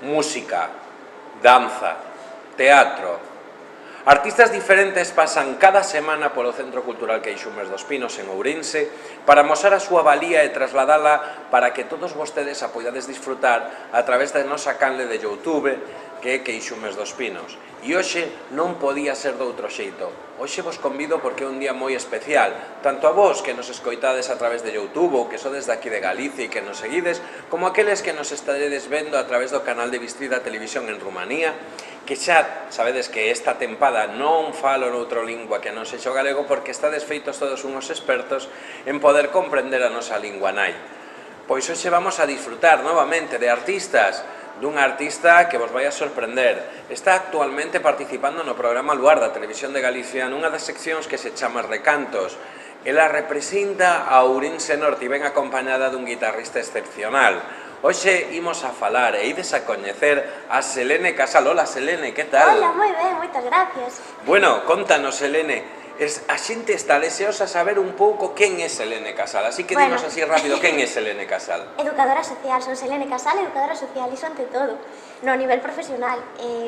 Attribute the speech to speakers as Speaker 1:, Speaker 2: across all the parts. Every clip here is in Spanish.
Speaker 1: música, danza, teatro. Artistas diferentes pasan cada semana polo Centro Cultural Queixumes dos Pinos en Ourense para amosar a súa valía e trasladala para que todos vostedes a poidades disfrutar a través da nosa canle de YouTube que é Queixumes dos Pinos. E hoxe non podía ser de outro xeito. Hoxe vos convido porque é un día moi especial, tanto a vos que nos escoitades a través de YouTube ou que sodes daqui de Galicia e que nos seguides, como aqueles que nos estaredes vendo a través do canal de Bistrida Televisión en Rumanía, que xa sabedes que esta tempada non falo noutra lingua que non sexa o galego porque estades feitos todos unhos expertos en poder comprender a nosa lingua nai. Pois hoxe vamos a disfrutar novamente de artistas, dunha artista que vos vai a sorprender. Está actualmente participando no programa Luar da Televisión de Galicia nunha das seccións que se chama Recantos. Ela representa a Ourense Norte e ven acompañada dun guitarrista excepcional. Hoxe imos a falar e ides a coñecer a Selene Casal. Hola Selene, que tal?
Speaker 2: Hola, moi ben, moitas gracias.
Speaker 1: Bueno, contanos Selene, a xente está deseosa saber un pouco quen é Selene Casal, así que dinos así rápido, quen é Selene Casal?
Speaker 2: Educadora social, son Selene Casal, educadora social, iso ante todo, no nivel profesional.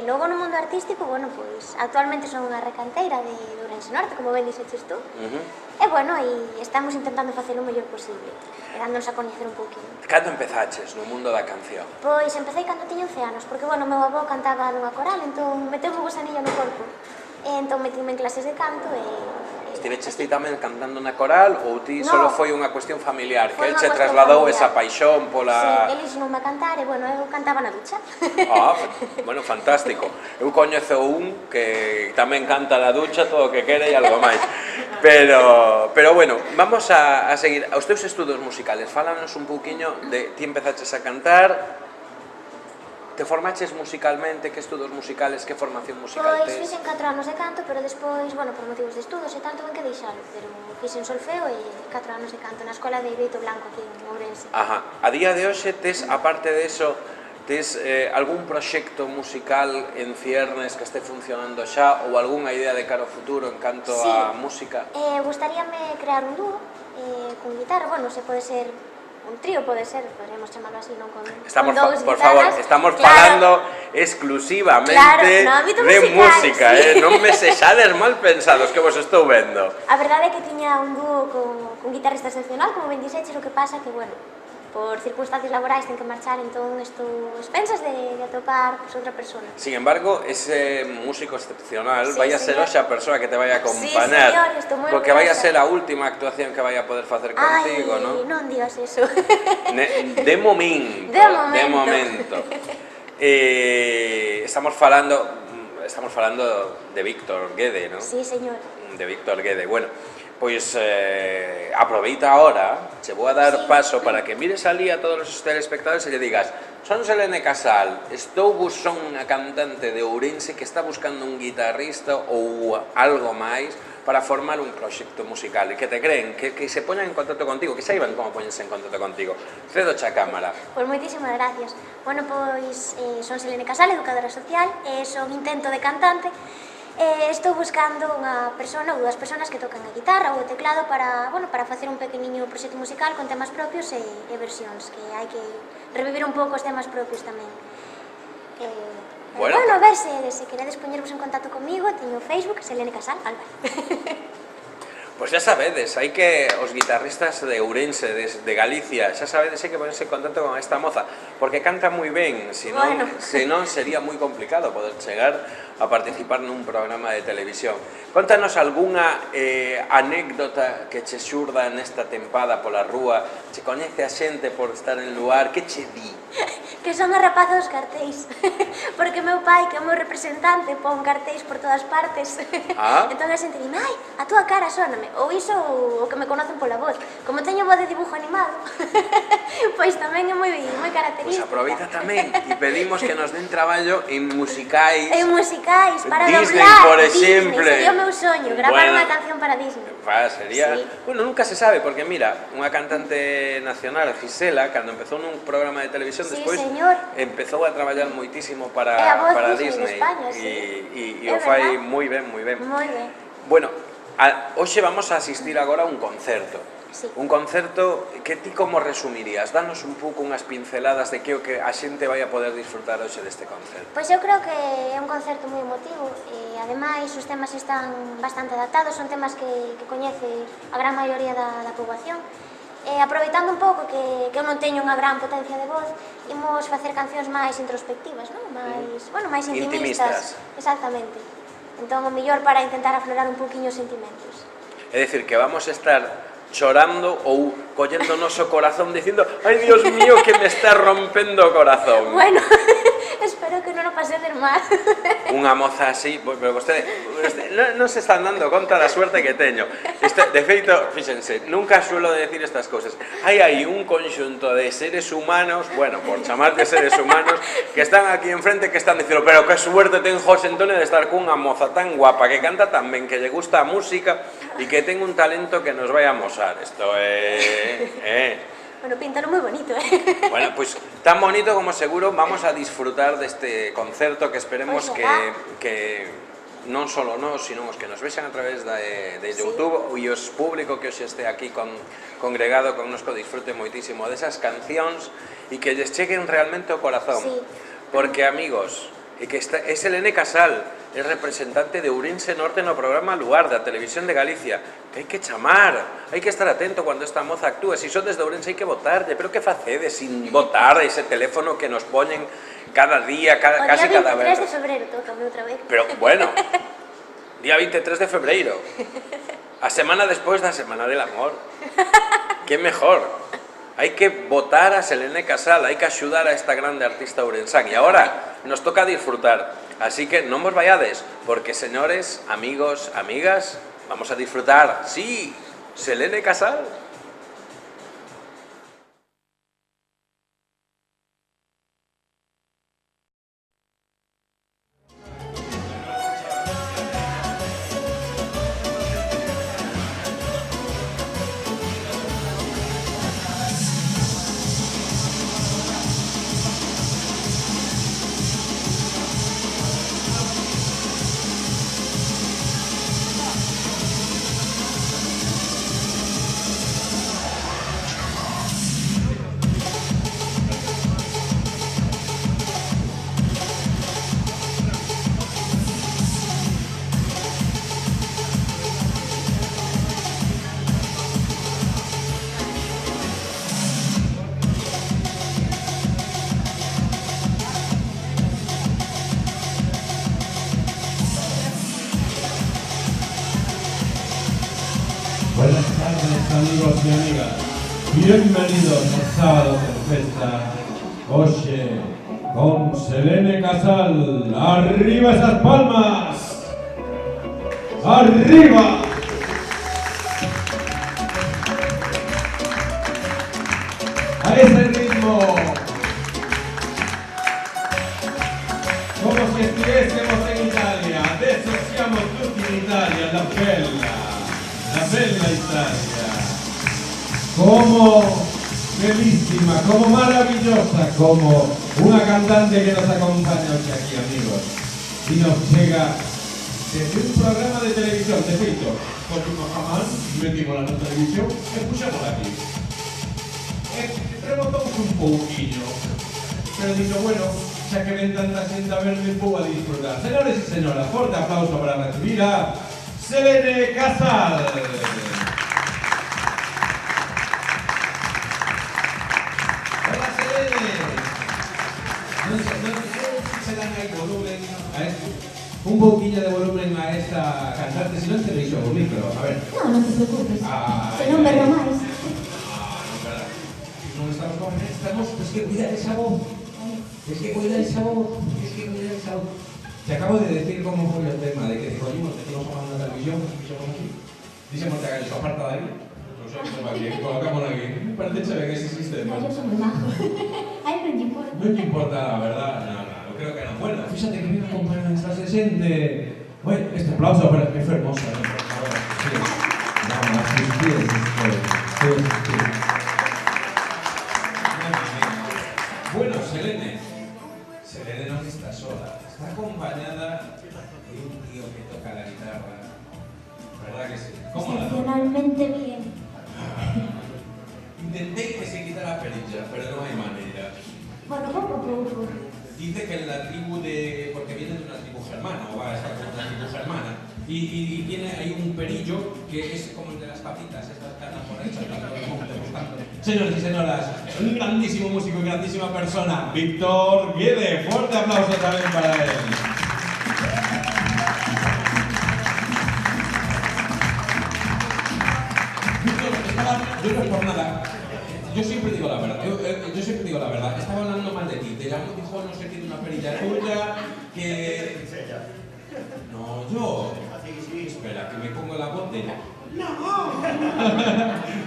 Speaker 2: Logo no mundo artístico, bueno, pois, actualmente son unha recanteira de Ourense Norte, como ben dixeches tú, e bueno, e estamos intentando facer o mellor posible, e dándonos a coñecer un pouquinho.
Speaker 1: Cando empezaches no mundo da canción?
Speaker 2: Pois empecé cando tiña 11 anos, porque, bueno, meu avó cantaba nunha coral, entón meteu un gusanillo no corpo. Entón metíme en clases de canto e...
Speaker 1: Estiveches ti tamén cantando na coral ou ti só foi unha cuestión familiar, que el che trasladou esa paixón pola...
Speaker 2: Sí, eles non me cantar e, bueno, eu cantaba na ducha.
Speaker 1: Ah, bueno, fantástico. Eu coñezo un que tamén canta na ducha todo o que quere e algo máis. Pero bueno, vamos a seguir. Os teus estudos musicales, fálanos un pouquiño de ti empezaches a cantar. Te formaches musicalmente, que estudos musicales, que formación musical tes?
Speaker 2: Pois fixen 4 anos de canto, pero despois, bueno, por motivos de estudos e tal, tuve que deixalo, pero fixen solfeo e 4 anos de canto na escola de Beito Blanco aquí en Ourense.
Speaker 1: Ajá. A día de hoxe tes, aparte de eso, tes algún proxecto musical en ciernes que este funcionando xa ou algunha idea de cara ao futuro en canto a música?
Speaker 2: Gustaríame crear un dúo con guitarra, bueno, se pode ser un trío, pode ser, podríamos chamarlo así, non con dous guitarras.
Speaker 1: Por favor, estamos falando exclusivamente de música, non me sexades mal pensados que vos estou vendo.
Speaker 2: A verdade é que tiña un dúo con guitarrista excepcional, como ben dixeches, o que pasa que, bueno, por circunstancias laborais ten que marchar, entón estou expensas de atopar outra persona.
Speaker 1: Sin embargo, ese músico excepcional vai a ser hoxe a persoa que te vai a acompañar, porque vai a ser a última actuación que vai a poder facer contigo, non?
Speaker 2: Ai, non digas eso.
Speaker 1: De momento. Estamos falando de Víctor Guede, non?
Speaker 2: Sí, señor.
Speaker 1: De Víctor Guede, bueno. Pois aproveita agora, che vou a dar paso para que mires ali a todos os telespectadores e lle digas: son Selene Casal, son unha cantante de Ourense que está buscando un guitarrista ou algo máis para formar un proxecto musical e que te creen, que se poñan en contacto contigo, que saiban como poñense en contacto contigo. Cedo xa cámara.
Speaker 2: Pois moitísimas gracias. Bueno, pois son Selene Casal, educadora social, son intento de cantante. Estou buscando unha persona ou dúas personas que tocan a guitarra ou o teclado para facer un pequeniño proxecto musical con temas propios e versións, que hai que revivir un pouco os temas propios tamén. Bueno, a ver se queredes poñervos en contacto comigo, teño Facebook, Selene Casal, Álvaro.
Speaker 1: Pois xa sabedes, hai que os guitarristas de Ourense, de Galicia, xa sabedes, hai que ponerse en contacto con esta moza, porque canta moi ben, senón sería moi complicado poder chegar a participar nun programa de televisión. Contanos algunha anécdota que che xurda nesta tempada pola rúa, che coñece a xente por estar en lugar, que che di?
Speaker 2: Que son a rapaza dos cartéis, porque meu pai, que é o meu representante, pon cartéis por todas partes. Entón a xente dime, ai, a túa cara sóname, ou iso ou que me conocen pola voz. Como teño voz de dibujo animado, pois tamén é moi característica.
Speaker 1: Pois aproveita tamén e pedimos que nos den traballo en musicais.
Speaker 2: En musicais, para doblar.
Speaker 1: Disney, por exemplo.
Speaker 2: Sería o meu soño, gravar unha canción para Disney.
Speaker 1: Sería... Bueno, nunca se sabe, porque mira, unha cantante nacional, Gisela, cando empezou nun programa de televisión, despois empezou a traballar moitísimo para Disney e o fai moi ben, moi ben.
Speaker 2: Moi ben.
Speaker 1: Bueno, hoxe vamos a asistir agora a un concerto.
Speaker 2: Sí.
Speaker 1: Un concerto que ti como resumirías? Danos un pouco unhas pinceladas de que o que a xente vai a poder disfrutar hoxe deste concerto.
Speaker 2: Pois eu creo que é un concerto moi emotivo e ademais os temas están bastante adaptados, son temas que coñece a gran maioría da poboación. Aproveitando un pouco que eu non teño unha gran potencia de voz, imos facer cancións máis introspectivas, non? Máis intimistas. Exactamente. Entón, o mellor para intentar aflorar un pouquiño os sentimentos.
Speaker 1: É dicir, que vamos a estar chorando ou collendo o noso corazón dicindo «Ai, Dios mío, que me está rompendo o corazón».
Speaker 2: Bueno, espero que non o pasedes mal.
Speaker 1: Unha moza así, pero vostede non se están dando conta da suerte que teño. De feito, fíxense, nunca suelo decir estas cousas. Hai aí un conxunto de seres humanos, bueno, por chamarte seres humanos, que están aquí enfrente que están dicindo pero que suerte ten José Antonio de estar cunha moza tan guapa, que canta tan ben, que lle gusta a música e que ten un talento que nos vai a amosar. Isto é...
Speaker 2: Bueno, píntalo moi bonito,
Speaker 1: Bueno, pois tan bonito como seguro vamos a disfrutar deste concerto que esperemos que non só nós, sino os que nos vexan a través de YouTube e os público que hoxe este aquí congregado connosco disfrute moitísimo desas cancións e que lles cheguen realmente ao corazón. Porque, amigos, é Selene Casal, é representante de Ourense Norte no programa Luar, da Televisión de Galicia, que hai que chamar, hai que estar atento cando esta moza actúa. Se son desde Ourense hai que votarlle, pero que facedes sin votar ese teléfono que nos poñen cada día, casi cada vez?
Speaker 2: O día 23 de febreiro tócame outra vez.
Speaker 1: Pero, bueno, día 23 de febreiro, a semana despois da Semana del Amor. Que mellor. Hai que votar a Selene Casal, hai que axudar a esta grande artista ourensán. E agora nos toca disfrutar. Así que non vos vayades, porque, señores, amigos, amigas, vamos a disfrutar. Sí, Selene Casal.
Speaker 3: Buenas tardes, amigos y amigas. Bienvenidos al sábado de festa. Oxe, con Selene Casal. ¡Arriba esas palmas! ¡Arriba! A ese ritmo. Como si estuviésemos en Italia. Adesso siamo tutti in Italia, la bella Italia. Como bellísima, como maravillosa, como una cantante que nos acompaña hoy aquí, amigos. Y nos llega desde un programa de televisión, de feito, cogimos jamás, metimos la televisión, escuchamos aquí. Rebotamos un pouquinho, pero dicho, bueno, xa que ven tanta xente a verme, vou a disfrutar. Señores y señoras, fuerte aplauso para recibir a Selene Casal. Hola, Selene. No sé si se dan ahí volumen a esto. Un pouquinho de volumen a esta cantante, si non te deixo o micro, a ver.
Speaker 2: No, non te preocupes, se non berro máis.
Speaker 3: Non estamos con estamos, es que cuida esa voz. Es que cuida esa voz. Te acabo de decir cómo fue el tema de que cogimos, metimos a mano la televisión, pusimos aquí. Dijimos que hagan eso, aparta de ahí. Colocamos aquí. Parece chévere que ese sistema.
Speaker 2: Yo soy muy majo. Ay, non te importa.
Speaker 3: No te importa, la verdad. No creo que no. Bueno, fíjate que viene acompañada esta gente. Bueno, este aplauso para que fue hermoso. Por favor. Sí. Vamos, asistir. Sí. Bueno, Selene no está sola, está acompañada de un tío que toca la guitarra, ¿verdad que sí? ¿Cómo la toca?
Speaker 2: Excepcionalmente bien.
Speaker 1: Intenté que se quitara la perilla, pero no hay manera.
Speaker 2: Bueno, poco a poco.
Speaker 1: Dice que en la tribu de... porque viene de una tribu germana, o va a estar con una tribu germana, y tiene ahí un perillo que es como el de las papitas, estas que andan por ahí saltando del monte, buscando. Señores y señoras, un grandísimo músico y grandísima persona, Víctor Guede. Fuerte aplauso también para él. Yo no es por nada. Yo siempre digo la verdad, estaba hablando mal de ti, te llamo, dijo no sé qué de una perilla tuya, que... No, yo... Espera, que me pongo la voz de... ¡No!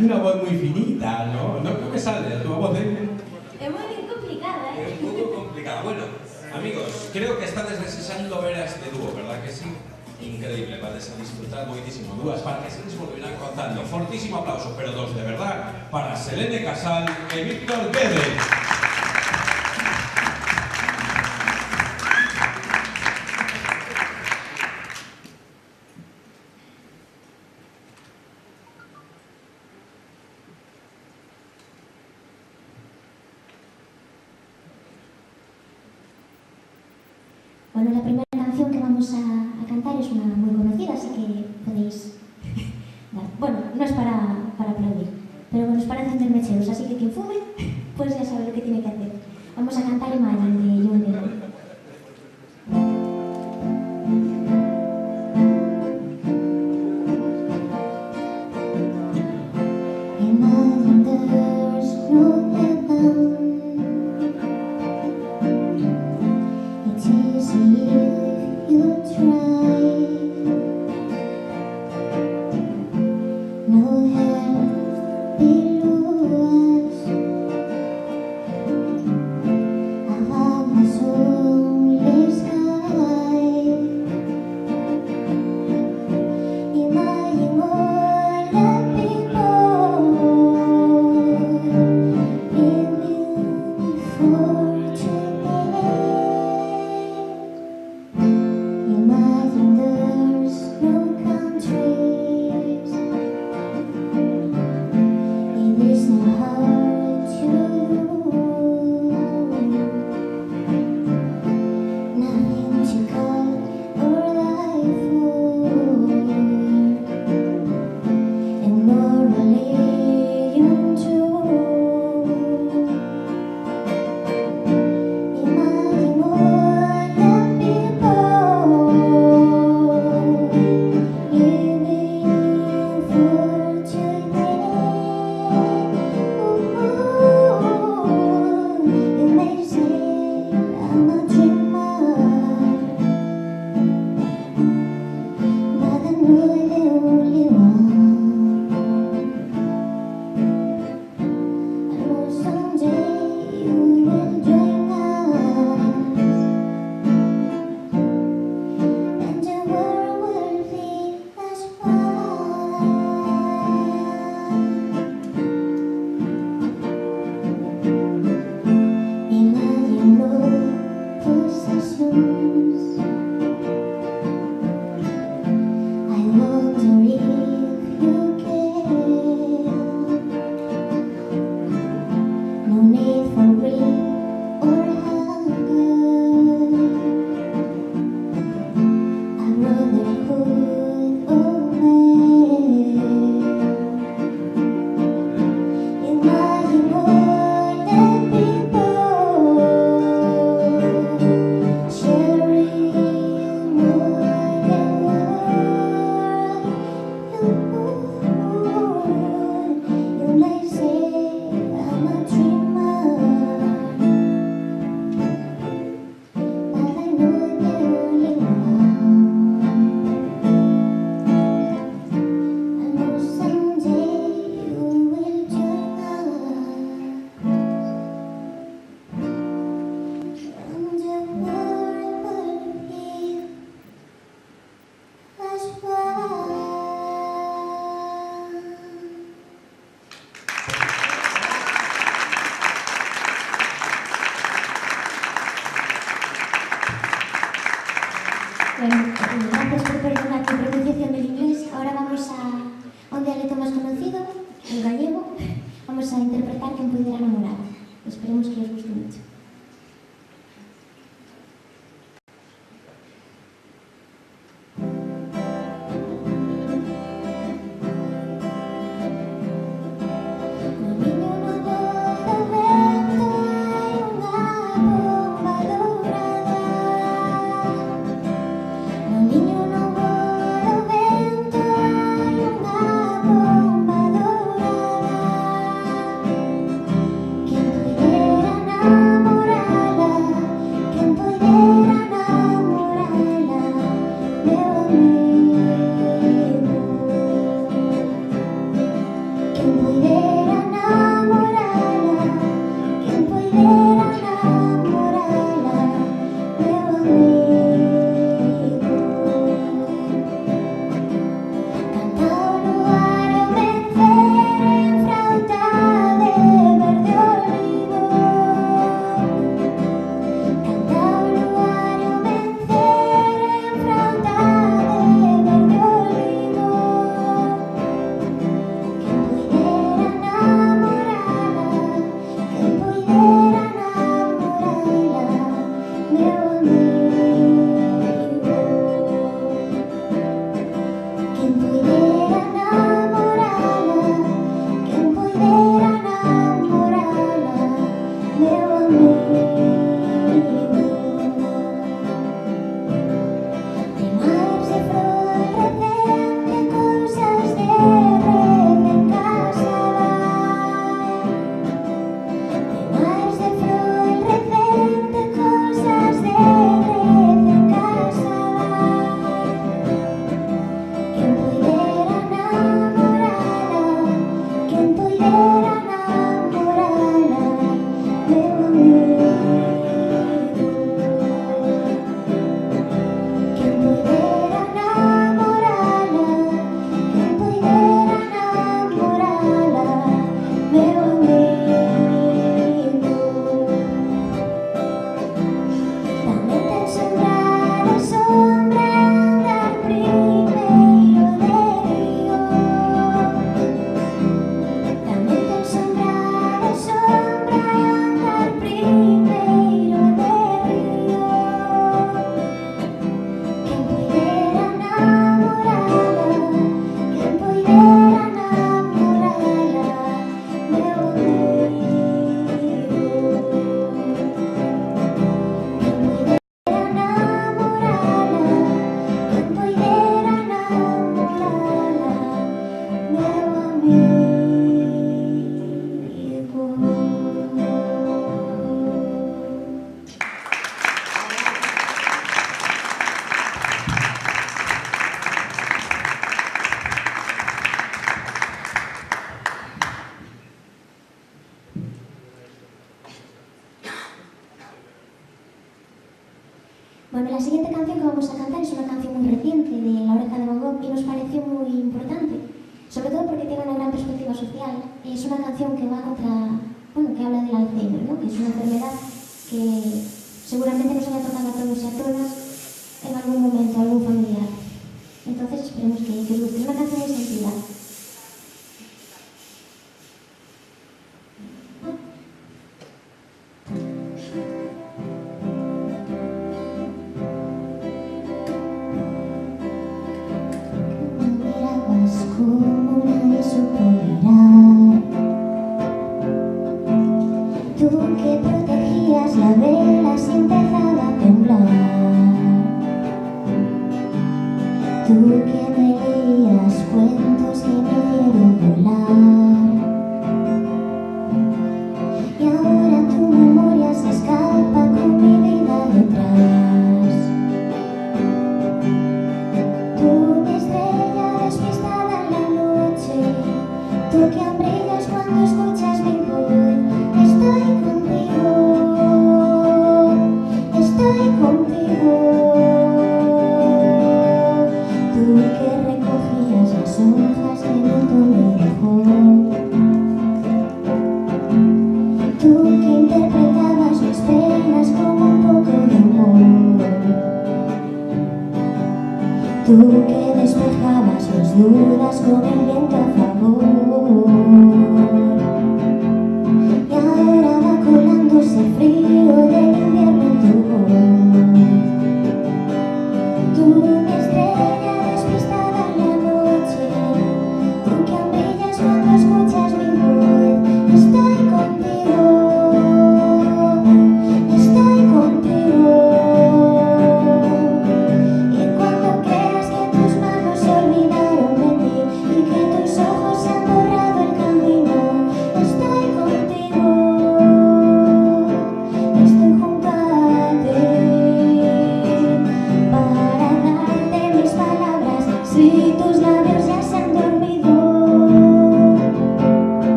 Speaker 1: Una voz muy finita, ¿no? No me sale, tu voz de...
Speaker 2: Es muy complicada, ¿eh?
Speaker 1: Es un poco complicada. Bueno, amigos, creo que estáis deseando ver a este dúo, ¿verdad que sí? Increíble, vais a disfrutar muchísimo. Dúas partes se les volverán contando. Fortísimo aplauso, pero dos de verdad, para Selene Casal y Víctor Guede.
Speaker 2: Bueno, la primera canción que vamos a cantar es una muy conocida, así que podéis dar. Bueno, no es para aplaudir, pero bueno, es para encender mecheros, así que quien fume, pues ya sabe lo que tiene que hacer. Vamos a cantar Imagine de John Lennon. Imagine there's no heaven. It's easy if you try. No hell below us. Above us only sky. Imagine more than people living for today. Imagine there's no countries. It is not hard to do. Nothing to call or die for, and morally untrue. Imagine more than people living for today. You may say I'm a dreamer, but I'm really the only one. I know someday you will join us, and the world will be as one. Imagine no possessions. I wonder if you care. No need for greed or hunger. A brotherhood of man. Imagine more than people sharing more than world. You may say I'm a dreamer, but I know the only one. I know someday you will join us, and the world will be as one. Bueno, gracias por perdonar mi pronunciación del inglés. Ahora vamos a un dialecto más conocido, en gallego, vamos a interpretar Quen puidera namorar. Esperemos que os guste mucho. Bueno, la siguiente canción que vamos a cantar es una canción muy reciente de La Oreja de Van Gogh y nos pareció muy importante, sobre todo porque tiene una gran perspectiva social. Es una canción que va contra, bueno, que habla del Alzheimer, ¿no? Que es una enfermedad que seguramente nos haya tocado a todos y a todas en algún momento, algún familiar. Entonces esperemos que os guste. Es una canción muy sentida.
Speaker 4: Tú que despejabas las dudas con el viento a favor.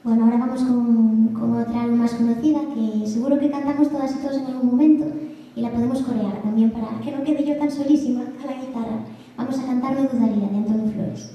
Speaker 2: Bueno, ahora vamos con otra algo más conocida que seguro que cantamos todas y todos en algún momento y la podemos corear también para que no quede yo tan solísima a la guitarra. Vamos a cantar No dudaría de Antonio Flores.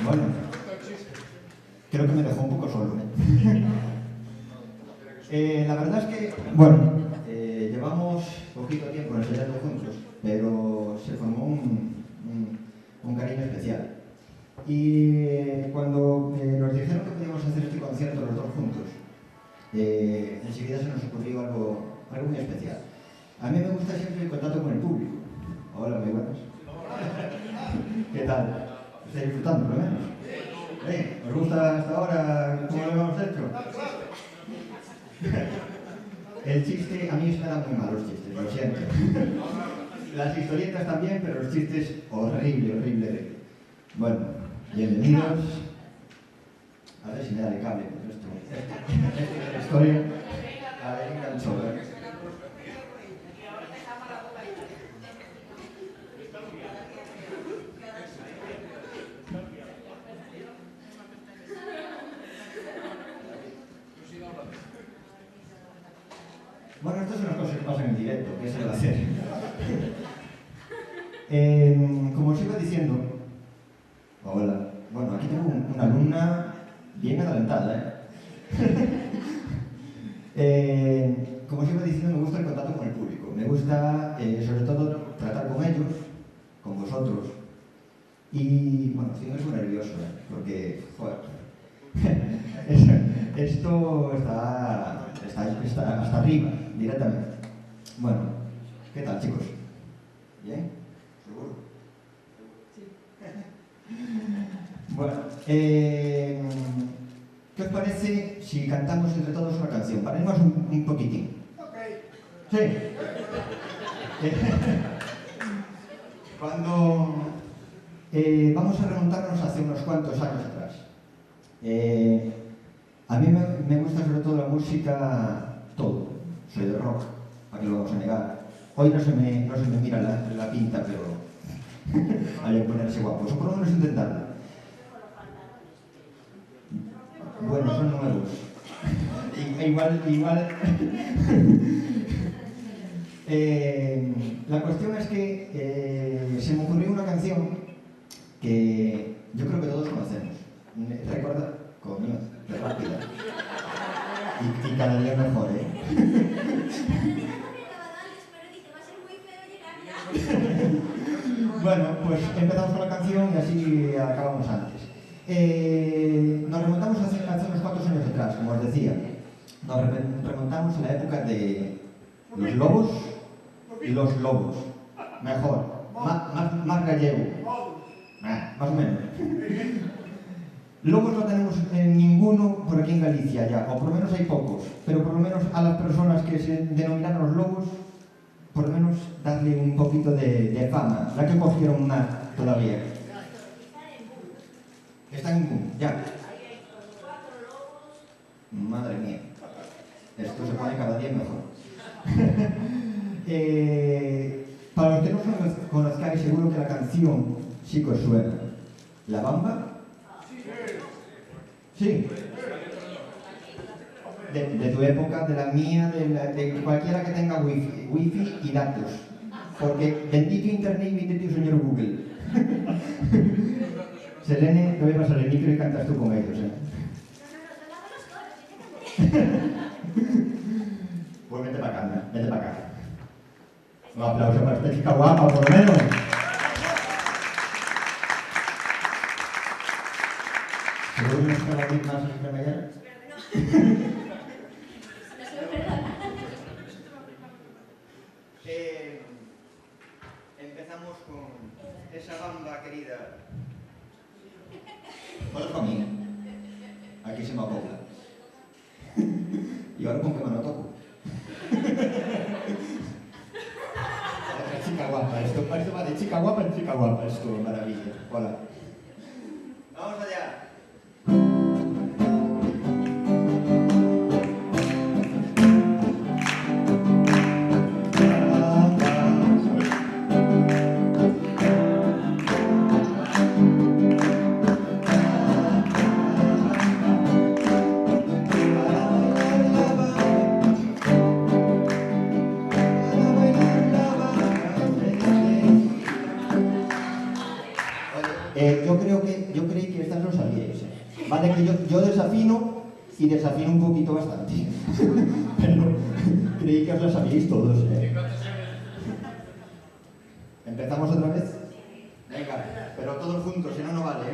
Speaker 4: Bueno, creo que me dejó un poco solo, ¿eh? La verdad es que, bueno, llevamos poquito tiempo ensayando juntos, pero se formó un cariño especial. Y cuando nos dijeron que podíamos hacer este concierto los dos juntos, enseguida se nos ocurrió algo muy especial. A mí me gusta siempre el contacto con el público. Hola, muy buenas. ¿Qué tal? ¿Estáis disfrutando, por lo menos? ¿Os gusta hasta ahora cómo lo hemos hecho? El chiste, a mí se me dan muy mal los chistes, lo siento. Las historietas también, pero los chistes, horrible. Bueno, bienvenidos. A ver si me da el cable, porque esta historia a ver, enganchó, ¿eh? Bueno, estas son las cosas que pasan en directo, ¿qué se va a hacer? Como os iba diciendo, hola, bueno, aquí tengo una alumna bien atalentada, como os iba diciendo, me gusta el contacto con el público, me gusta sobre todo tratar con ellos, con vosotros, Y, bueno, estoy muy nervioso, porque, joder, esto está hasta arriba, directamente. Bueno, ¿qué tal, chicos? ¿Bien? ¿Seguro? Sí. Bueno, ¿qué os parece si cantamos entre todos una canción? Para irnos un poquitín. Ok. Sí. Cuando vamos a remontarnos hace unos cuantos años atrás. A mí me gusta sobre todo la música, todo. Soy de rock, ¿para qué lo vamos a negar? Hoy no se me mira la pinta, pero hay que ponerse guapos, o por lo menos intentarlo. Bueno, son nuevos. Igual. La cuestión es que se me ocurrió una canción que yo creo que todos conocemos. Recuerda, coño, qué rápida. Y cada día mejor, Bueno, pues empezamos con la canción y así acabamos antes. Nos remontamos hace unos cuantos años atrás, como os decía. Nos remontamos a la época de los lobos y los lobos. Mejor, más gallego. Más o menos. Lobos no tenemos ninguno por aquí en Galicia ya, o por lo menos hay pocos, pero por lo menos a las personas que se denominaron los lobos, por lo menos darle un poquito de fama, la que cogieron más todavía. Están en boom, ya. Madre mía, esto se pone cada día mejor. Para los que no conozcáis, seguro que la canción sí que os suena. ¿La Bamba? Sí. De tu época, de la mía, de cualquiera que tenga wifi y datos. Porque bendito internet y bendito señor Google. Selene, te voy a pasar el micro y cantas tú con ellos, Pues vete para acá, vete para acá. Un aplauso para esta chica guapa, por lo menos. ¿Seguro que no está la misma siempre mañana? Empezamos con esa bamba querida. Bueno, conmigo. Aquí se me apobla. ¿Y ahora con qué mano toco? Chica guapa, esto va de chica guapa en chica guapa, esto, maravilla. Hola. Vamos allá. Yo creí que estas no sabíais. Vale, que yo desafino y desafino un poquito bastante. Pero creí que os lo sabíais todos. ¿Empezamos otra vez? Venga, pero todos juntos, si no, no vale.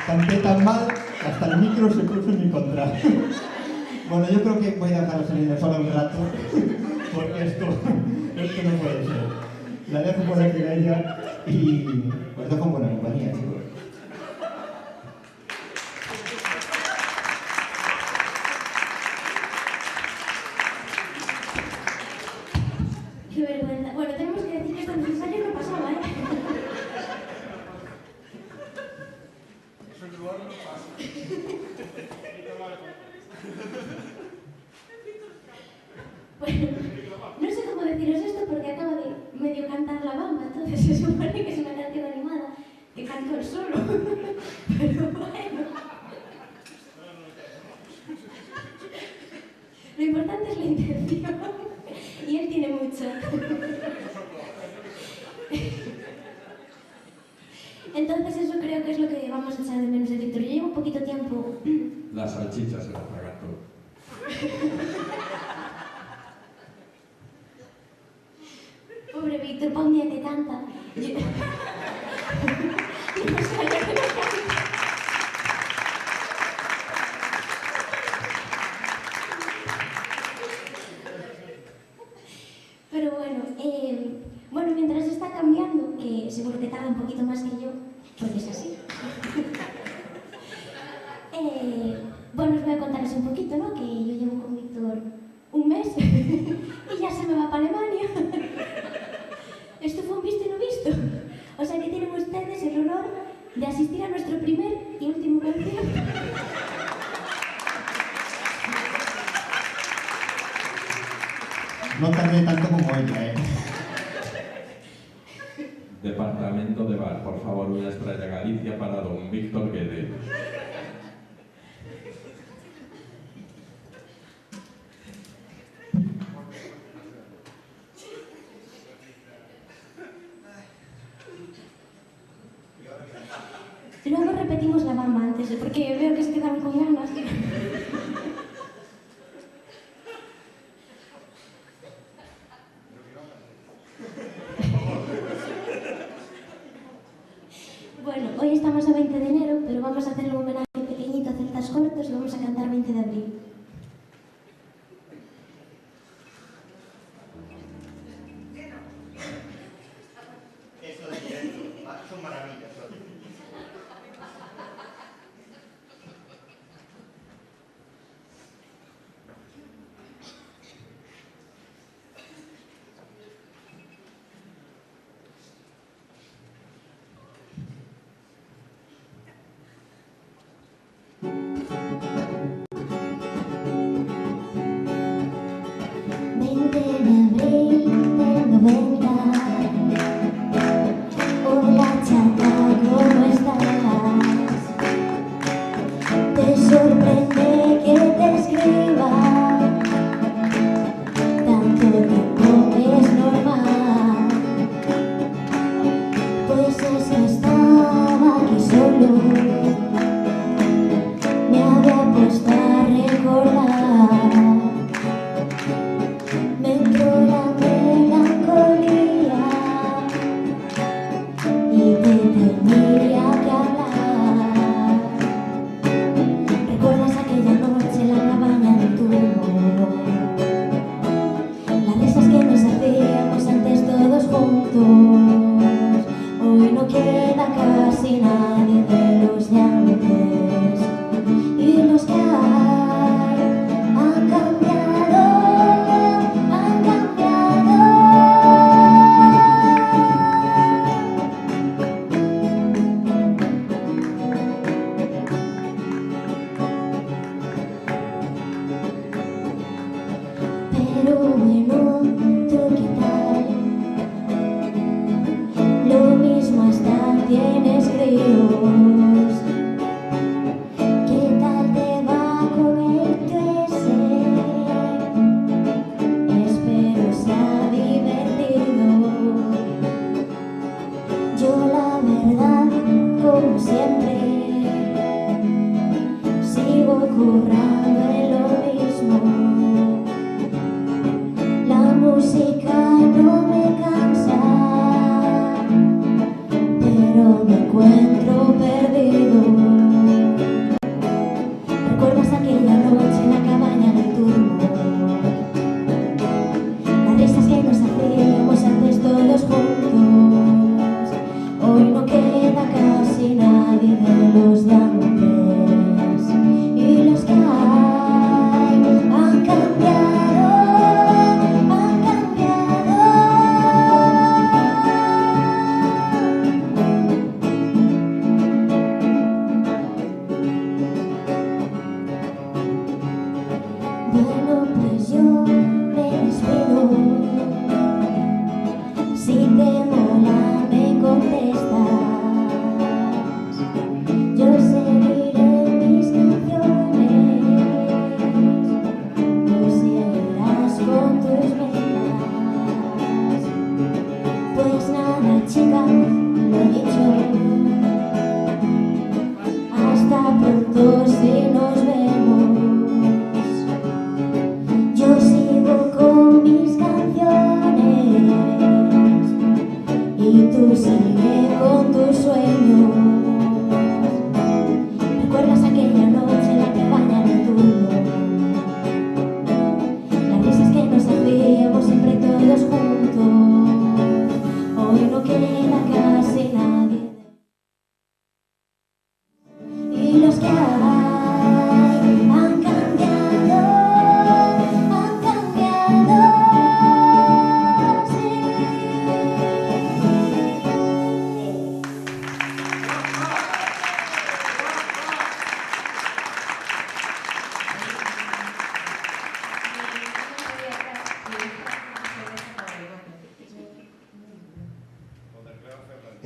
Speaker 4: Canté tan mal que hasta el micro se puso en mi contra. Bueno, yo creo que voy a dejar a Selene sola un rato, porque esto no puede ser. La dejo por aquí a ella y os dejo en buena compañía, chicos.
Speaker 2: Qué vergüenza. Bueno, tenemos que decir que esto en los ensayos no pasaba, Bueno, no sé cómo deciros esto porque acabo de medio cantar La Bamba, entonces se supone que es una canción animada que canto el solo. Pero bueno. Lo importante es la intención.
Speaker 5: atención. Y él tiene mucho. Entonces eso creo que es lo que vamos a echar de menos de Víctor. Yo llevo un poquito tiempo...
Speaker 3: Las salchichas se las tragan todo.
Speaker 5: Pobre Víctor, pa' un día que canta. Yo no sabía que no canta. Pero bueno, mientras está cambiando, que seguro que tarda un poquito más que yo, porque es así. Bueno, os voy a contarles un poquito, ¿no? Que yo llevo con Víctor un mes y ya se me va para Alemania. Esto fue un visto y no visto. O sea que tienen ustedes el honor de asistir a nuestro primer y último concierto.
Speaker 4: No tardé tanto como ella,
Speaker 3: Departamento de Bar, por favor, una estrella Galicia para don Víctor Guede.
Speaker 5: Luego repetimos la bamba antes, porque veo que se quedaron con ganas. Bueno, hoy estamos a 20 de enero, pero vamos a hacerle un homenaje pequeñito a Celtas Cortos y vamos a cantar 20 de abril.
Speaker 4: Eso de directo, son maravillas.
Speaker 5: Hola chata, ¿cómo estás? Te sorprende que te escriba tanto tiempo, es normal. Pues es que estaba aquí solo, me había puesto a recordar. Me entró la melancolía y te tenía que hablar. ¿Recuerdas aquella noche en la cabaña del turbo? La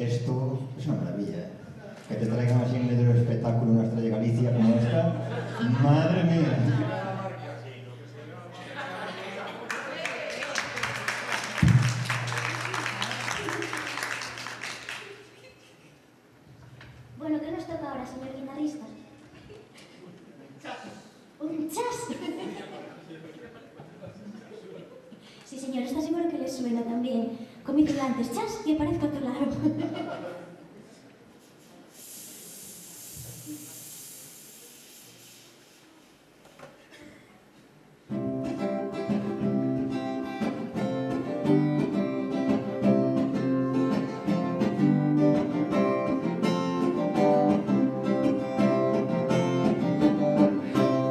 Speaker 4: Esto es una maravilla, ¿eh? Que te traigan así en medio del espectáculo una estrella de Galicia como esta. ¡Madre mía!
Speaker 5: Bueno, ¿qué nos toca ahora, señor guitarrista? ¡Un chas! Sí, señor, está seguro que le suena también. Como hice antes, chas, y aparezco a tu lado.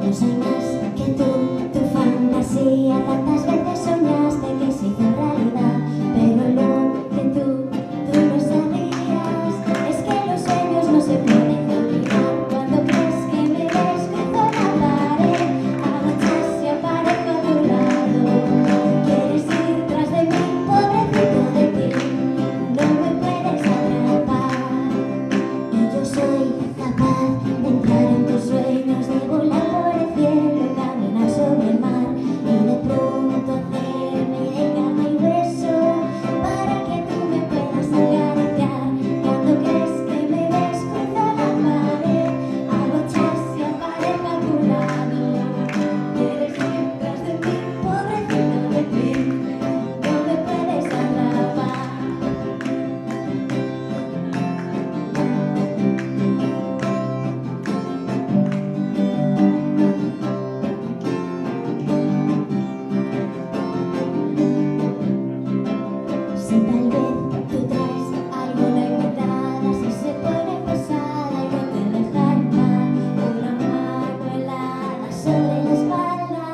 Speaker 5: No soy más que tú, tu fantasía. Tantas veces soñaste que se hizo realidad, pero lo que tú no sabías es que los sueños no se pueden olvidar. Cuando crees que me ves cruzo la pared, agachas y aparezco a tu lado. Quieres ir tras de mí, pobrecito de ti, no me puedes atrapar. Y yo soy capaz de entrar en tus sueños, de volar por el cielo, caminar sobre el mar y de pronto hacerme de cama y beso para que tú me puedas acariciar. Cuando crees que me ves cruzo la pared, hago chas y aparezco a tu lado. Quieres ir tras de mí, pobrecito de ti, no me puedes atrapar. Si tal vez tú traes alguna invitada, si se pone pesada y no te deja en paz, una mano helada sobre la espalda,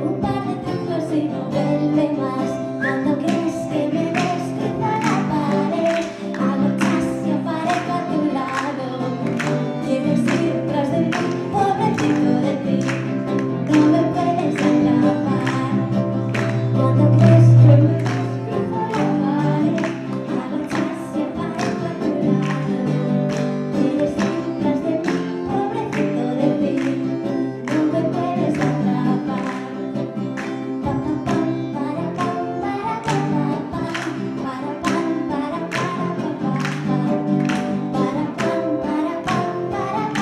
Speaker 5: un par de trucos y no vuelve más. Cuando crees que me ves cruzo la pared, hago chas y aparezco a tu lado. Quieres ir tras de mí, pobrecito de ti, no me puedes atrapar. Cuando crees que me ves cruzo la pared, hago chas y aparezco a tu lado. Quieres ir tras de mí, pobrecito de ti, no me puedes atrapar. Pa pa pam para pam para pa pa pam para pam para pa pa para pam para pam para pa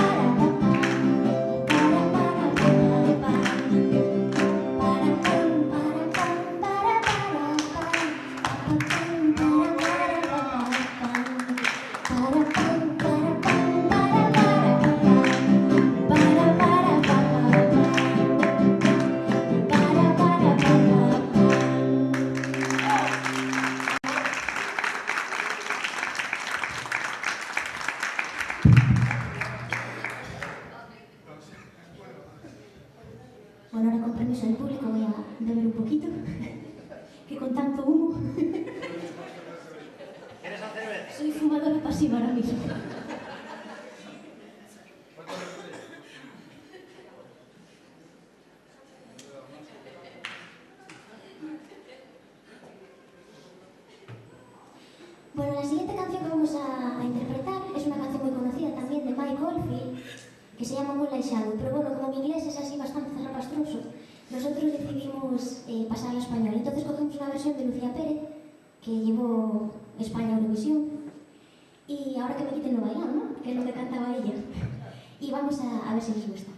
Speaker 5: Bueno, ahora con permiso del público voy a beber un poquito, que con tanto humo... Soy fumadora pasiva ahora mismo. Bueno, la siguiente canción que vamos a interpretar es una canción muy conocida también de Mike Oldfield, que se llama Moonlight Shadow, pero bueno, como mi inglés es así bastante zarrapastroso, nosotros decidimos pasarla a español. Entonces cogemos una versión de Lucía Pérez, que llevó España a Eurovisión, y ahora que me quiten lo bailado, ¿no? Que es lo que cantaba ella. Y vamos a ver si les gusta.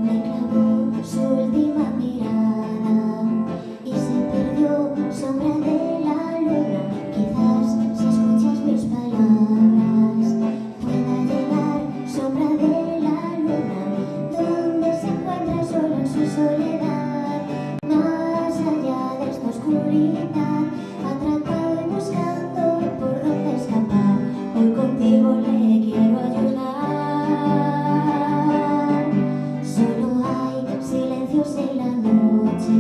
Speaker 5: Me clavó su última mirada y se perdió sombra de la luna. Quizás si escuchas mis palabras pueda llegar sombra de la luna, donde se encuentra solo en su soledad. Más allá de esta oscuridad, atrapado y buscando por dónde escapar, hoy contigo le quiero ayudar. Solo hay silencios en la noche,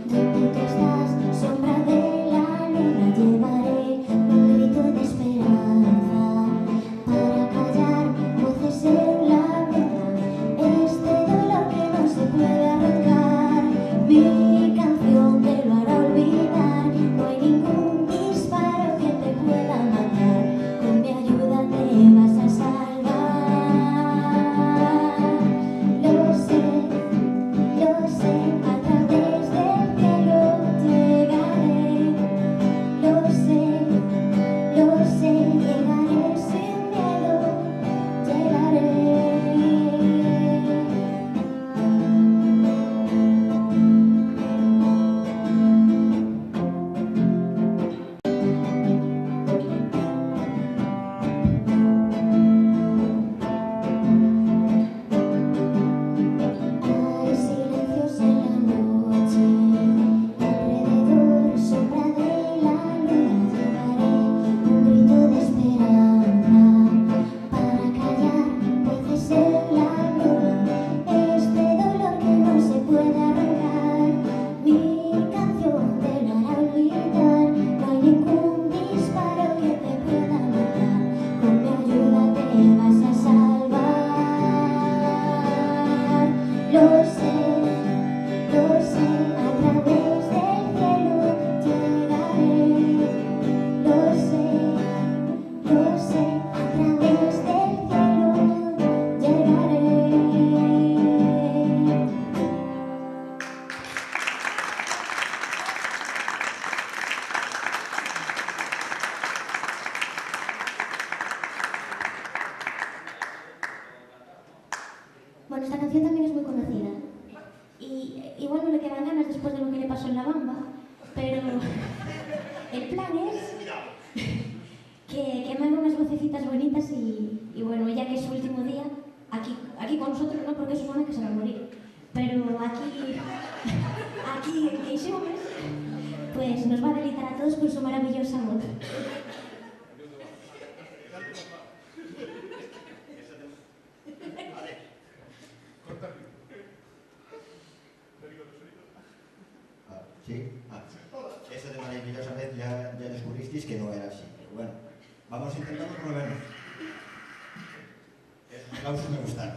Speaker 5: donde tú estás, sombra de la luna, llevaré un grito de esperanza. el plan es que me hagan unas vocecitas bonitas y bueno, ya que es su último día, aquí con nosotros no, porque eso supone que se va a morir, pero aquí en Queixomes, pues nos va a deleitar a todos con su maravillosa voz.
Speaker 4: ¿Sí? Eso de maravillosa vez ya descubristeis que no era así, pero bueno, vamos a intentarlo por lo menos. Esos aplausos me gustaron.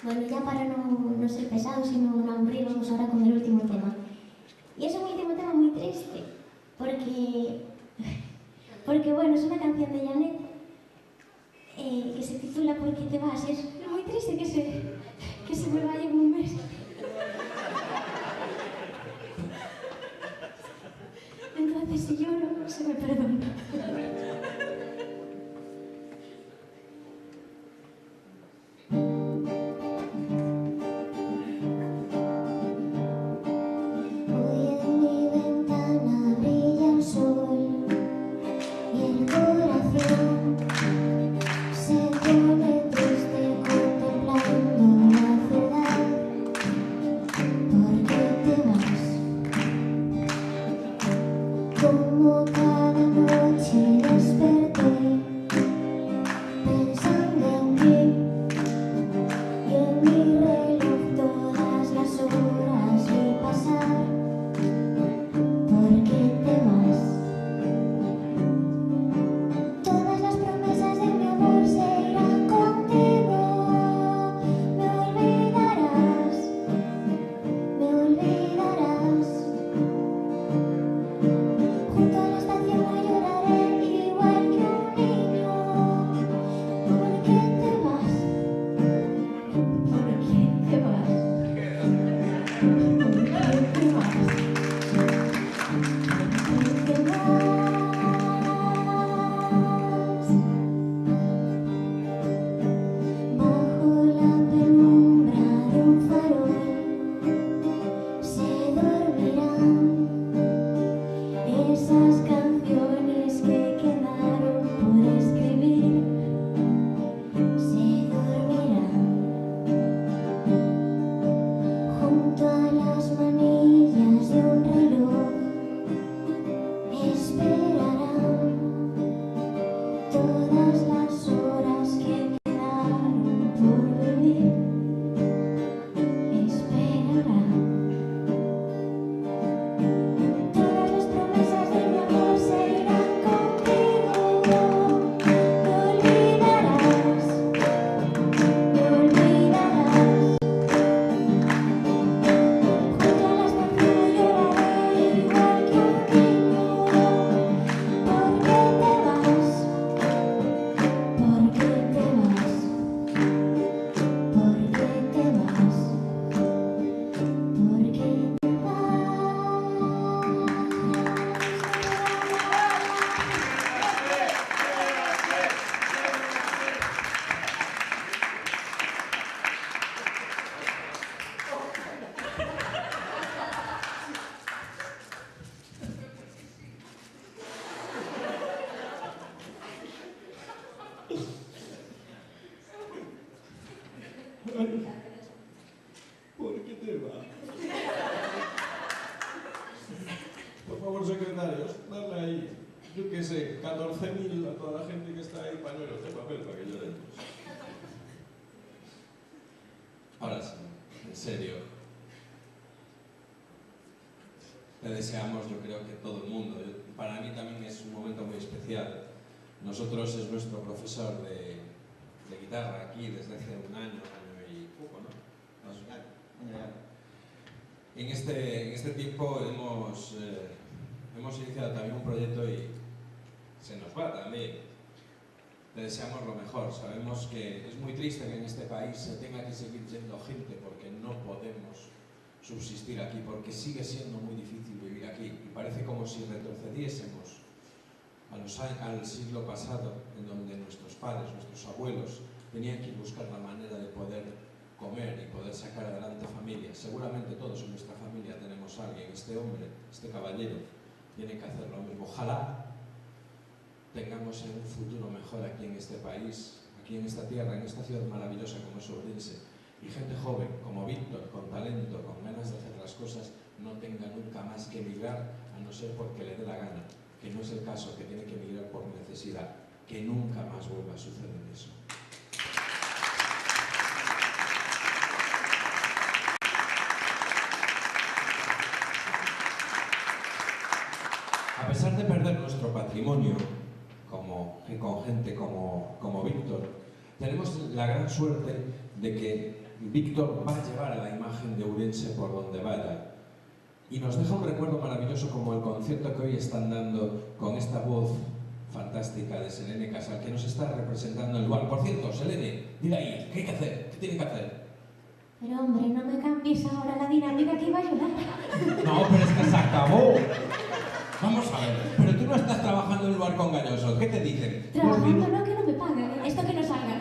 Speaker 5: Bueno, ya para no ser pesados y no aburrir, vamos ahora con el último tema. Y es un último tema muy triste, porque bueno, es una canción de Janet que se titula ¿Por qué te vas? Y es muy triste que se me vaya en un mes. Entonces, si lloro, se me perdona.
Speaker 6: Como cada noche
Speaker 3: 14.000 a toda la gente que está ahí, pañuelos de papel para que lloremos. Ahora sí, en serio. Le deseamos, yo creo que todo el mundo. Para mí también es un momento muy especial. Nosotros es nuestro profesor de guitarra aquí desde hace un año y poco, ¿no? En este tiempo hemos iniciado también un proyecto y se nos va también. Le deseamos lo mejor. Sabemos que es muy triste que en este país se tenga que seguir yendo gente porque no podemos subsistir aquí, porque sigue siendo muy difícil vivir aquí y parece como si retrocediésemos al siglo pasado, en donde nuestros padres, nuestros abuelos tenían que buscar la manera de poder comer y poder sacar adelante familias. Seguramente todos en nuestra familia tenemos a alguien. Este hombre, este caballero, tiene que hacer lo mismo. Ojalá tengamos un futuro mejor aquí en este país, aquí en esta tierra, en esta ciudad maravillosa como es Ourense, y gente joven como Víctor, con talento, con ganas de hacer las cosas, no tenga nunca más que emigrar, a no ser porque le dé la gana, que no es el caso, que tiene que emigrar por necesidad, que nunca más vuelva a suceder eso. A pesar de perder nuestro patrimonio, con gente como Víctor, tenemos la gran suerte de que Víctor va a llevar a la imagen de Ourense por donde vaya y nos deja un recuerdo maravilloso como el concierto que hoy están dando con esta voz fantástica de Selene Casal, que nos está representando en el lugar. Por cierto, Selene, dile ahí, ¿qué hay que hacer? ¿Qué tienen que hacer?
Speaker 5: Pero hombre, no me cambies ahora la dinámica que iba a ayudar.
Speaker 3: No, pero es que se acabó. Vamos a ver, pero tú no estás trabajando en un lugar con gallosos, ¿qué te dicen?
Speaker 5: Trabajando no, que no me pagan. Esto que no salga.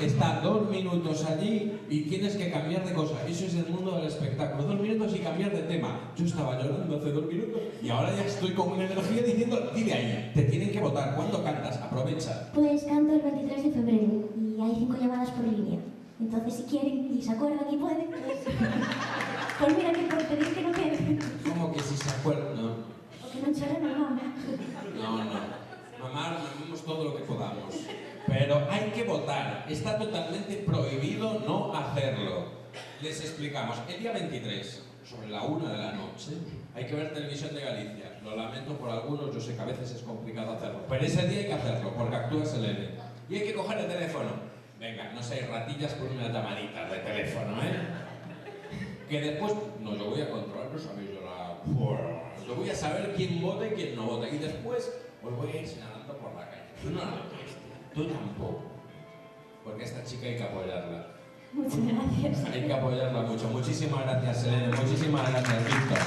Speaker 3: Está 2 minutos allí y tienes que cambiar de cosa. Eso es el mundo del espectáculo. 2 minutos y cambiar de tema. Yo estaba llorando hace 2 minutos y ahora ya estoy con una energía diciendo, dile ahí, te tienen que votar. ¿Cuándo cantas? Aprovecha.
Speaker 5: Pues canto el 23 de febrero y hay 5 llamadas por línea. Entonces, si quieren y se acuerdan y pueden, pues mira que por pedir que no queden.
Speaker 3: ¿Cómo que si se acuerdan? No.
Speaker 5: O que no lloren a mamá.
Speaker 3: No. Mamá, mamemos todo lo que podamos. Pero hay que votar. Está totalmente prohibido no hacerlo. Les explicamos. El día 23, sobre la 1 de la noche, hay que ver Televisión de Galicia. Lo lamento por algunos, yo sé que a veces es complicado hacerlo. Pero ese día hay que hacerlo, porque actúa Selene. Y hay que coger el teléfono. Venga, no seáis ratillas por unas llamaditas de teléfono, ¿eh? Que después, no, yo voy a controlar, no sabéis yo voy a saber quién vota y quién no vota. Y después os voy a ir señalando por la calle. Tú no la votaste, tú tampoco. Porque a esta chica hay que apoyarla.
Speaker 5: Muchas gracias.
Speaker 3: Hay que apoyarla mucho. Muchísimas gracias, Selene. Muchísimas gracias, Víctor.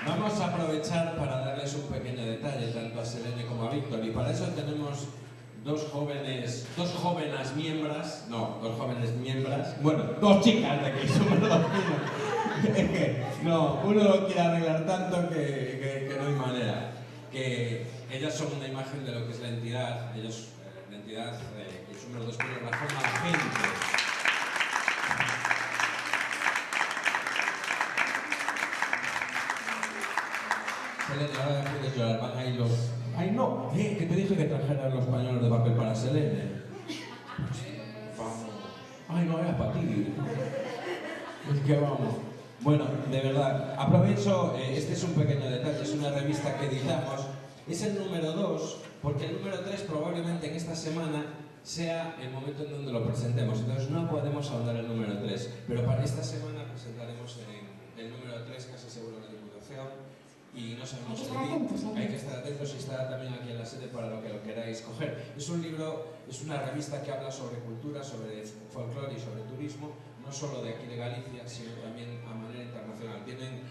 Speaker 3: Vamos a aprovechar para darles un pequeño detalle tanto a Selene como a Víctor, y para eso tenemos dos jóvenes miembros, bueno, 2 chicas de que somos 2 no, uno lo quiere arreglar tanto que no hay manera. Que ellas son una imagen de lo que es la entidad, que somos 2 pinos, la forma de la gente. Selene, ahora ya puedes llorar, van ahí los... ¡Ay, no! Que te dije que trajeras los pañuelos de papel para Selene. Vamos. ¡Ay, no, era para ti! Es que vamos. Bueno, de verdad, aprovecho, este es un pequeño detalle, es una revista que editamos. Es el número 2, porque el número 3 probablemente en esta semana sea el momento en donde lo presentemos. Entonces no podemos ahondar el número 3, pero para esta semana presentaremos el número 3, casi seguro en la Diputación. Y no sabemos hay que estar atentos y estar también aquí en la sede para lo que lo queráis coger. Es un libro, es una revista que habla sobre cultura, sobre folclore y sobre turismo, no solo de aquí de Galicia, sino también a manera internacional. Tienen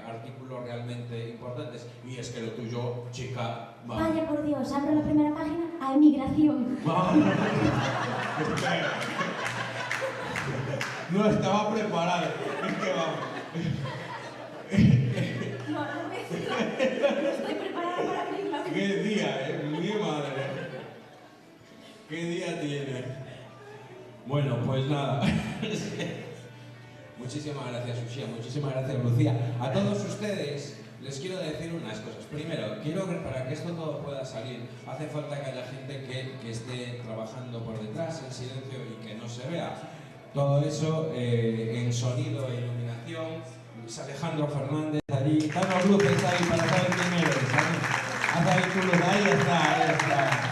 Speaker 3: artículos realmente importantes y es que lo tuyo, chica...
Speaker 5: Vaya por Dios, abro la primera página a emigración.
Speaker 3: No estaba preparado, es que vamos.
Speaker 5: No estoy preparada para abrirla.
Speaker 3: ¡Qué día, mi madre! ¡Qué día tiene!
Speaker 6: Bueno, pues nada. Muchísimas gracias, Uxía. Muchísimas gracias, Lucía. A todos ustedes les quiero decir unas cosas. Primero, quiero que para que esto todo pueda salir, hace falta que haya gente que esté trabajando por detrás, en silencio y que no se vea. Todo eso en sonido e iluminación. Luis Alejandro Fernández allí. Danos luces ahí para saber quién eres. Haz ahí tu luz. Ahí está, ahí está.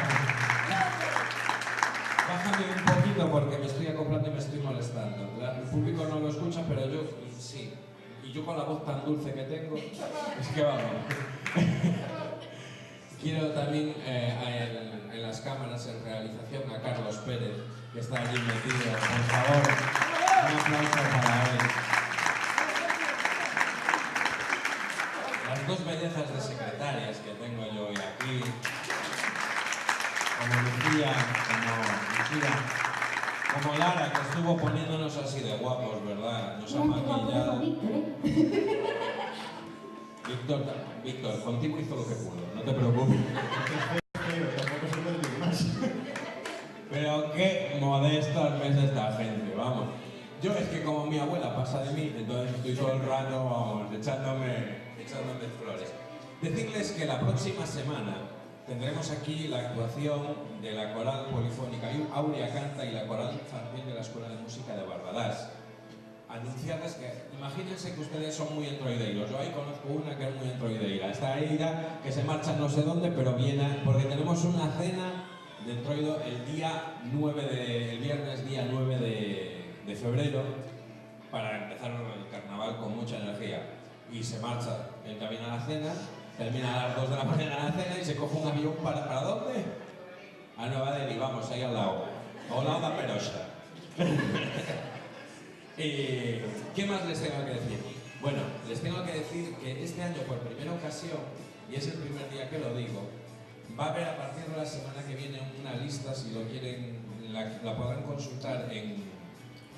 Speaker 6: Bájame un poquito porque me estoy acoplando y me estoy molestando. El público no lo escucha, pero yo sí. Y yo con la voz tan dulce que tengo, es que vamos. Quiero también en las cámaras, en realización, a Carlos Pérez, que está allí metido. Por favor, un aplauso para él. Las dos bellezas de secretarias que tengo yo hoy aquí, como Lucía, como Lara, que estuvo poniéndonos así de guapos, ¿verdad? Nos ha maquillado. Víctor, contigo hizo lo que pudo, no te preocupes. Pero qué modestos es esta gente, vamos. Yo es que como mi abuela pasa de mí, entonces estoy todo el rato, vamos, echándome flores. Decirles que la próxima semana tendremos aquí la actuación de la coral polifónica Aurea Canta y la coral infantil de la Escuela de Música de Barbadás. Anunciarles que, imagínense que ustedes son muy entroideiros. Yo ahí conozco una que es muy entroideira. Está ahí ya, que se marcha no sé dónde, pero viene, porque tenemos una cena de entroido el viernes día 9 de febrero, para empezar el carnaval con mucha energía. Y se marcha el camino a la cena, termina a las 2 de la mañana la cena y se coge un avión ¿para dónde? A Nueva Delhi, vamos, ahí al lado. Ao lado da Peroxa. ¿Qué más les tengo que decir? Bueno, les tengo que decir que este año, por primera ocasión, y es el primer día que lo digo, va a haber a partir de la semana que viene una lista, si lo quieren, la podrán consultar en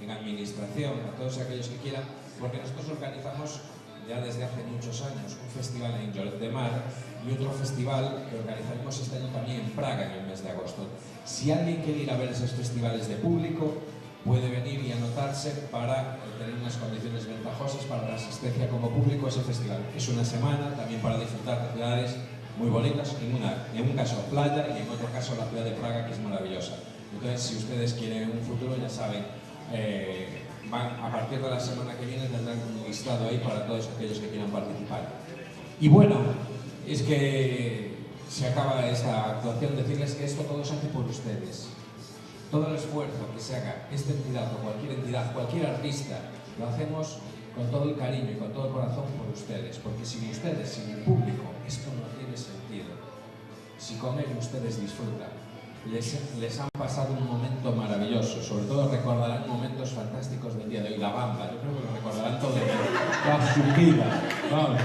Speaker 6: administración, a todos aquellos que quieran, porque nosotros organizamos ya desde hace muchos años un festival en Lloret de Mar y otro festival que organizaremos este año también en Praga en el mes de agosto. Si alguien quiere ir a ver esos festivales de público, puede venir y anotarse para tener unas condiciones ventajosas para la asistencia como público a ese festival. Es una semana también para disfrutar de ciudades muy bonitas, en un caso playa y en otro caso la ciudad de Praga, que es maravillosa. Entonces, si ustedes quieren un futuro, ya saben, a partir de la semana que viene tendrán un listado ahí para todos aquellos que quieran participar. Y bueno, es que se acaba esta actuación, decirles que esto todo se hace por ustedes. Todo el esfuerzo que se haga esta entidad o cualquier entidad, cualquier artista, lo hacemos con todo el cariño y con todo el corazón por ustedes, porque sin ustedes, sin el público, esto no tiene sentido. Si con ello ustedes disfrutan, les han pasado un momento maravilloso, sobre todo recordarán momentos fantásticos del día de hoy. La Bamba, yo creo que lo recordarán todo el mundo, toda su vida. Vamos,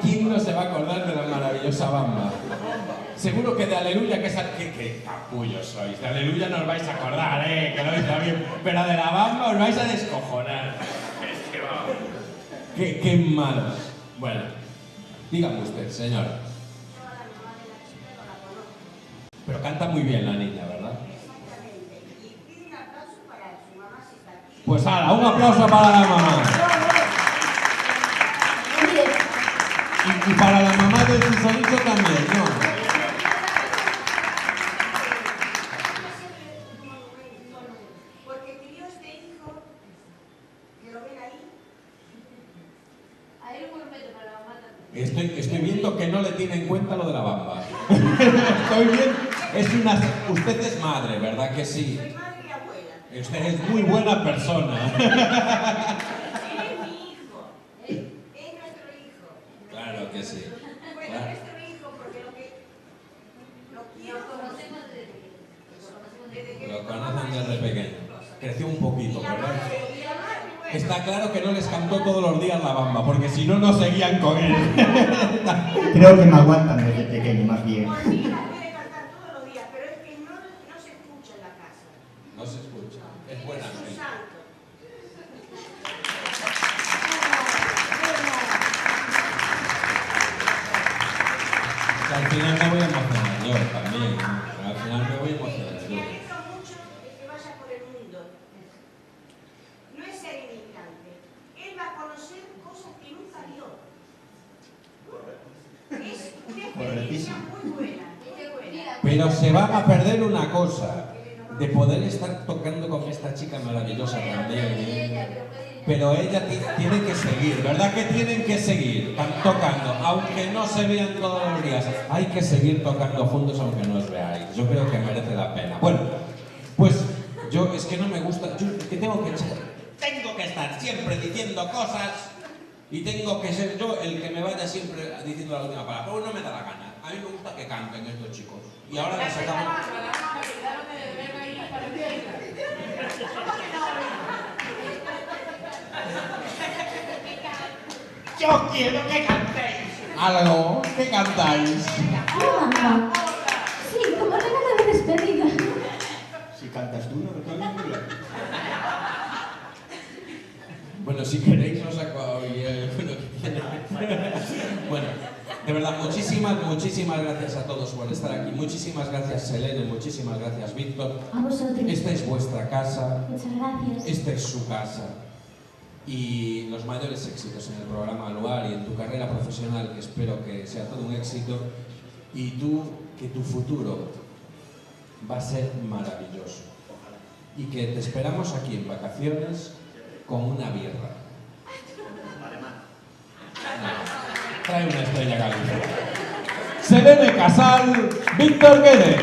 Speaker 6: ¿quién no se va a acordar de la maravillosa Bamba? Seguro que de Aleluya, que es que capullos sois, de Aleluya no os vais a acordar, que lo está bien, pero de la Bamba os vais a descojonar. Es que vamos, qué malos. Bueno, dígame usted, señor. Pero canta muy bien la niña, ¿verdad? Pues hala, un aplauso para la mamá. Y para la mamá de Susanito también, ¿no?
Speaker 7: Porque crió este hijo, que lo ven ahí. A él un respeto para la mamá también.
Speaker 6: Estoy viendo que no le tiene en cuenta lo de la Bamba. Estoy viendo. Usted es madre, ¿verdad que sí?
Speaker 7: Soy madre y abuela.
Speaker 6: Usted es muy buena persona.
Speaker 7: Él es mi hijo. Es nuestro hijo.
Speaker 6: Claro que sí.
Speaker 7: Bueno,
Speaker 6: Claro.
Speaker 7: nuestro hijo, porque lo quiero conocemos desde que
Speaker 6: Lo conocen desde pequeño. Creció un poquito,
Speaker 7: y la
Speaker 6: ¿verdad?
Speaker 7: madre, bueno.
Speaker 6: Está claro que no les cantó todos los días la Bamba, porque si no, no seguían con él.
Speaker 4: Creo que me aguantan desde pequeño, más bien.
Speaker 7: Por mí la puede cantar todos los días, pero es que no se escucha en la casa.
Speaker 6: No se escucha. Es buena
Speaker 7: Es un
Speaker 6: gente.
Speaker 7: santo.
Speaker 6: Al final me voy a emocionar yo también. Al final me voy a emocionar yo.
Speaker 7: Me alegro mucho de que vaya por el mundo.
Speaker 6: Pero se van a perder una cosa, de poder estar tocando con esta chica maravillosa también, ¿eh? Pero ella tiene que seguir, ¿verdad que tienen que seguir tocando? Aunque no se vean todos los días, hay que seguir tocando juntos aunque no os veáis. Yo creo que merece la pena. Bueno, pues yo es que no me gusta, yo que tengo que estar siempre diciendo cosas y tengo que ser yo el que me vaya siempre diciendo la última palabra. Pero no me da la gana. A mí me gusta que canten estos chicos. Y ahora les sacamos...
Speaker 3: Yo quiero que cantéis.
Speaker 6: Algo, ¿qué cantáis?
Speaker 5: Ah, sí, como regalo de despedida.
Speaker 4: Si cantas tú, no lo cantas.
Speaker 6: Bueno, si queréis os saco hoy lo que tiene. Bueno, de verdad, muchísimas gracias a todos por estar aquí. Muchísimas gracias, Selene, muchísimas gracias, Víctor.
Speaker 5: A vosotros.
Speaker 6: Esta es vuestra casa.
Speaker 5: Muchas gracias.
Speaker 6: Esta es su casa. Y los mayores éxitos en el programa Aluar y en tu carrera profesional, que espero que sea todo un éxito. Y tú, que tu futuro va a ser maravilloso. Y que te esperamos aquí en vacaciones con una birra. No, trae una estrella Galicia.
Speaker 3: Selene Casal, Víctor Guedes.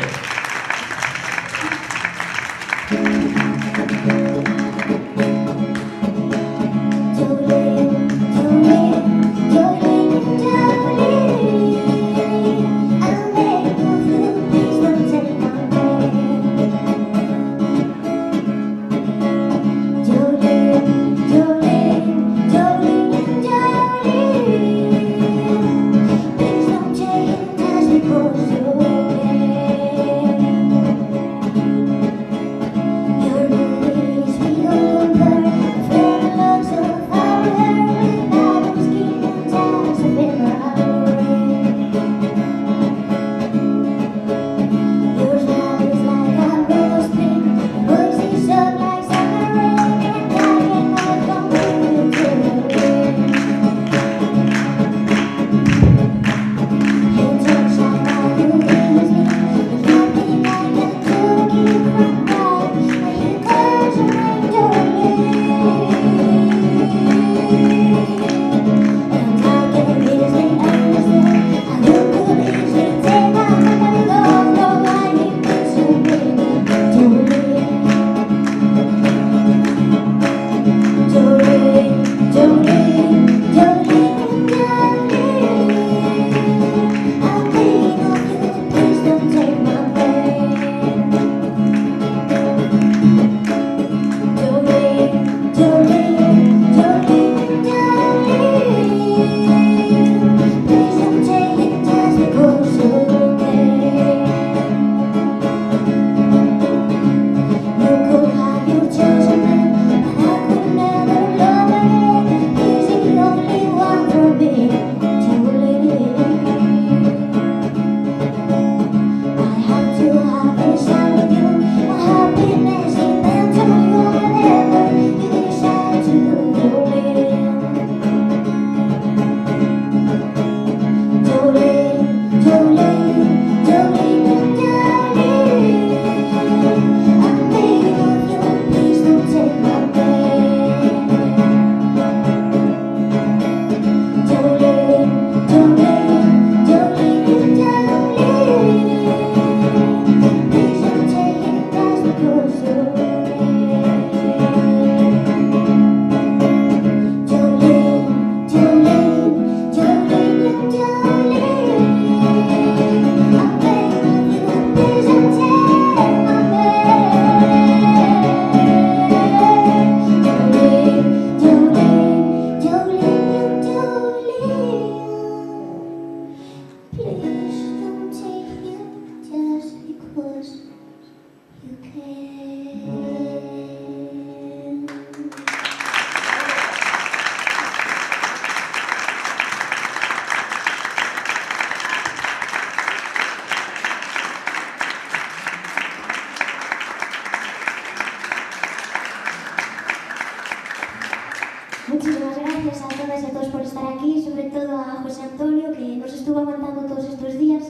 Speaker 5: Muchísimas gracias a todas y a todos por estar aquí, sobre todo a José Antonio, que nos estuvo aguantando todos estos días,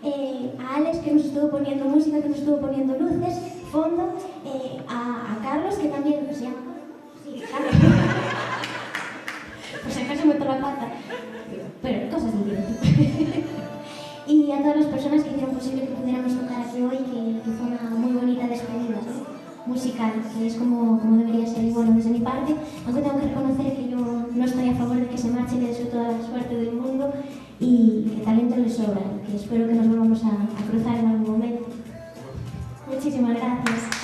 Speaker 5: a Alex, que nos estuvo poniendo música, que nos estuvo poniendo luces, fondo, a Carlos, que también se llama Carlos. Sí, Carlos. Pues si acaso meto la pata. Pero cosas del directo. Y a todas las personas que hicieron posible que pudiéramos tocar aquí hoy, que fue una muy bonita despedida, ¿no? Musical, que es como debería ser. Y bueno, desde mi parte, aunque tengo que reconocer que yo no estoy a favor de que se marche, le deseo toda la suerte del mundo y que talento le sobra, que espero que nos volvamos a cruzar en algún momento. Muchísimas gracias.